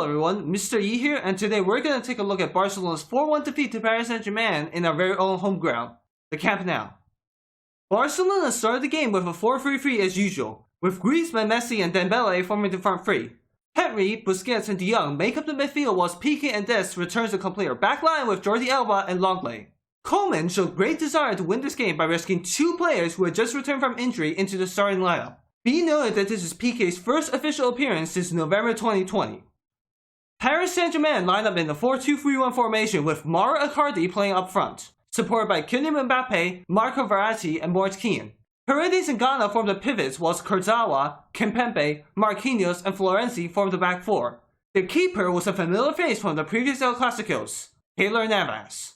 everyone, Mr. Yi here, and today we're going to take a look at Barcelona's 4-1 defeat to Paris Saint-Germain in our very own home ground, the Camp Nou. Barcelona started the game with a 4-3-3 as usual, with Griezmann, Messi and Dembele forming the front three. Pedri, Busquets and De Jong make up the midfield whilst Piqué and Dest returns to complete our backline with Jordi Alba and Longley. Koeman showed great desire to win this game by risking two players who had just returned from injury into the starting lineup. Be noted that this is Piqué's first official appearance since November 2020. Paris Saint-Germain lined up in the 4-2-3-1 formation with Mauro Icardi playing up front, supported by Kylian Mbappe, Marco Verratti and Moise Kean. Paredes and Ghana formed the pivots whilst Kurzawa, Kimpembe, Marquinhos and Florenzi formed the back four. The keeper was a familiar face from the previous El Clásicos, Keylor Navas.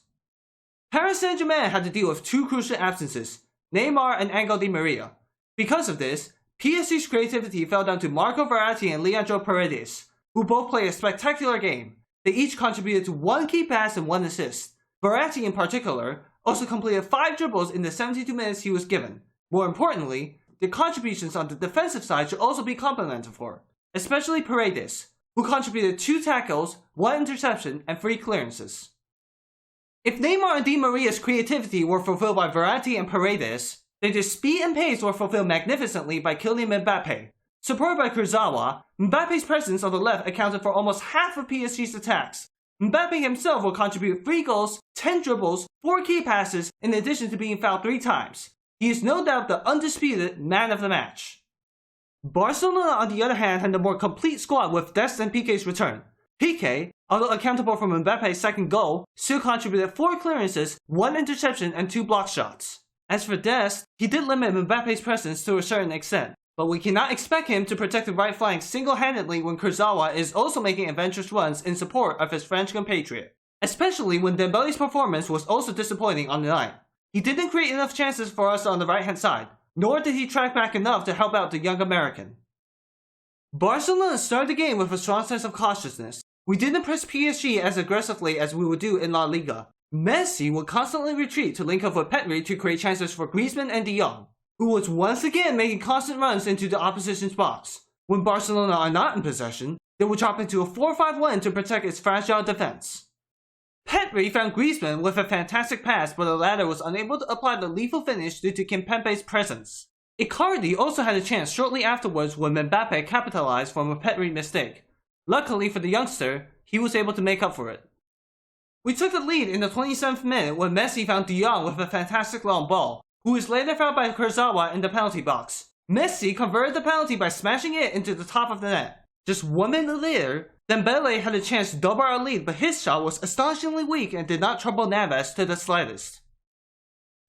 Paris Saint-Germain had to deal with two crucial absences, Neymar and Angel Di Maria. Because of this, PSG's creativity fell down to Marco Verratti and Leandro Paredes, who both played a spectacular game. They each contributed to one key pass and one assist. Verratti in particular also completed 5 dribbles in the 72 minutes he was given. More importantly, the contributions on the defensive side should also be complimented for, especially Paredes, who contributed 2 tackles, 1 interception and 3 clearances. If Neymar and Di Maria's creativity were fulfilled by Verratti and Paredes, then their speed and pace were fulfilled magnificently by Kylian Mbappe. Supported by Kurzawa, Mbappe's presence on the left accounted for almost half of PSG's attacks. Mbappe himself will contribute 3 goals, 10 dribbles, 4 key passes, in addition to being fouled 3 times. He is no doubt the undisputed man of the match. Barcelona, on the other hand, had a more complete squad with Dest and Piqué's return. Piqué, although accountable for Mbappe's second goal, still contributed 4 clearances, 1 interception and 2 block shots. As for Dest, he did limit Mbappe's presence to a certain extent, but we cannot expect him to protect the right flank single-handedly when Kurzawa is also making adventurous runs in support of his French compatriot, especially when Dembele's performance was also disappointing on the night. He didn't create enough chances for us on the right-hand side, nor did he track back enough to help out the young American. Barcelona started the game with a strong sense of cautiousness. We didn't press PSG as aggressively as we would do in La Liga. Messi would constantly retreat to link up with Pedri to create chances for Griezmann and De Jong, who was once again making constant runs into the opposition's box. When Barcelona are not in possession, they would drop into a 4-5-1 to protect its fragile defense. Pedri found Griezmann with a fantastic pass, but the latter was unable to apply the lethal finish due to Kimpembe's presence. Icardi also had a chance shortly afterwards when Mbappe capitalized from a Pedri mistake. Luckily for the youngster, he was able to make up for it. We took the lead in the 27th minute when Messi found De Jong with a fantastic long ball, who was later fouled by Kurzawa in the penalty box. Messi converted the penalty by smashing it into the top of the net. Just 1 minute later, Dembele had a chance to double our lead, but his shot was astonishingly weak and did not trouble Navas to the slightest.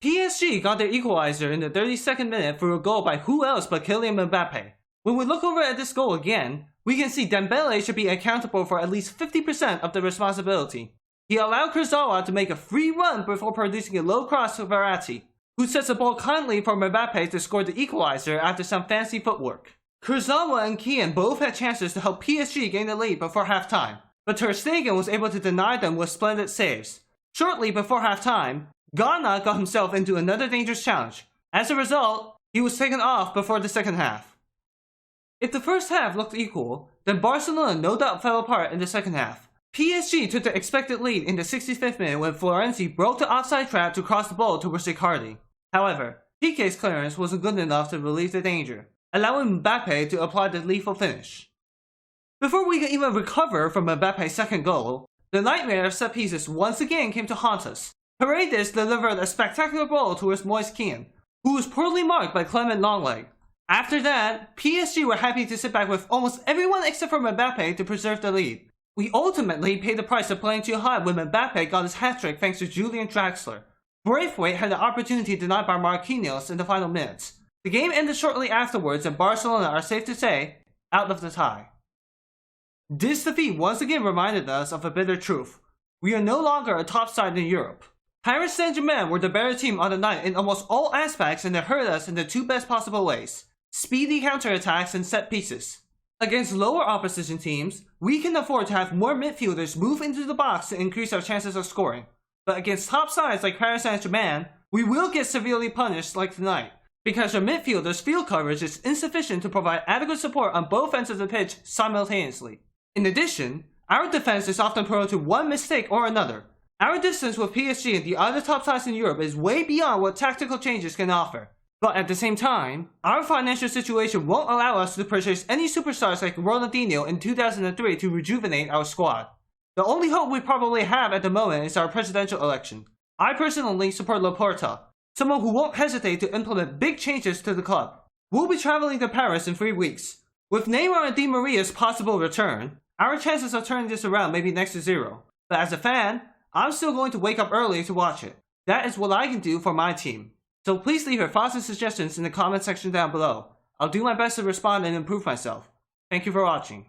PSG got their equalizer in the 32nd minute through a goal by who else but Kylian Mbappe. When we look over at this goal again, we can see Dembele should be accountable for at least 50% of the responsibility. He allowed Kurzawa to make a free run before producing a low cross to Verratti, who sets the ball kindly for Mbappe to score the equalizer after some fancy footwork. Kurzawa and Kean both had chances to help PSG gain the lead before halftime, but Ter Stegen was able to deny them with splendid saves. Shortly before halftime, Ghana got himself into another dangerous challenge. As a result, he was taken off before the second half. If the first half looked equal, then Barcelona no doubt fell apart in the second half. PSG took the expected lead in the 65th minute when Florenzi broke the offside trap to cross the ball towards Icardi. However, Piqué's clearance wasn't good enough to relieve the danger, allowing Mbappe to apply the lethal finish. Before we could even recover from Mbappe's second goal, the nightmare of set pieces once again came to haunt us. Paredes delivered a spectacular ball towards Moise Kean, who was poorly marked by Clement Lenglet. After that, PSG were happy to sit back with almost everyone except for Mbappe to preserve the lead. We ultimately paid the price of playing too high when Mbappe got his hat-trick thanks to Julian Draxler. Braithwaite had the opportunity denied by Marquinhos in the final minutes. The game ended shortly afterwards and Barcelona are safe to say, out of the tie. This defeat once again reminded us of a bitter truth. We are no longer a top side in Europe. Paris Saint-Germain were the better team on the night in almost all aspects and they hurt us in the 2 best possible ways: speedy counterattacks and set pieces. Against lower opposition teams, we can afford to have more midfielders move into the box to increase our chances of scoring. But against top sides like Paris Saint-Germain, we will get severely punished like tonight, because our midfielders' field coverage is insufficient to provide adequate support on both ends of the pitch simultaneously. In addition, Our defense is often prone to one mistake or another. Our distance with PSG and the other top sides in Europe is way beyond what tactical changes can offer. But at the same time, our financial situation won't allow us to purchase any superstars like Ronaldinho in 2003 to rejuvenate our squad. The only hope we probably have at the moment is our presidential election. I personally support Laporta, someone who won't hesitate to implement big changes to the club. We'll be traveling to Paris in 3 weeks. With Neymar and Di Maria's possible return, our chances of turning this around may be next to zero. But as a fan, I'm still going to wake up early to watch it. That is what I can do for my team. So please leave your thoughts and suggestions in the comment section down below. I'll do my best to respond and improve myself. Thank you for watching.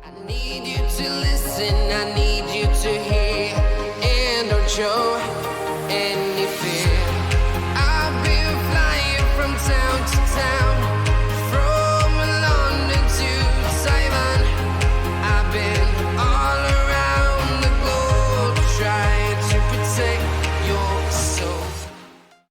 I need you to listen, I need you to hear, and don't show, and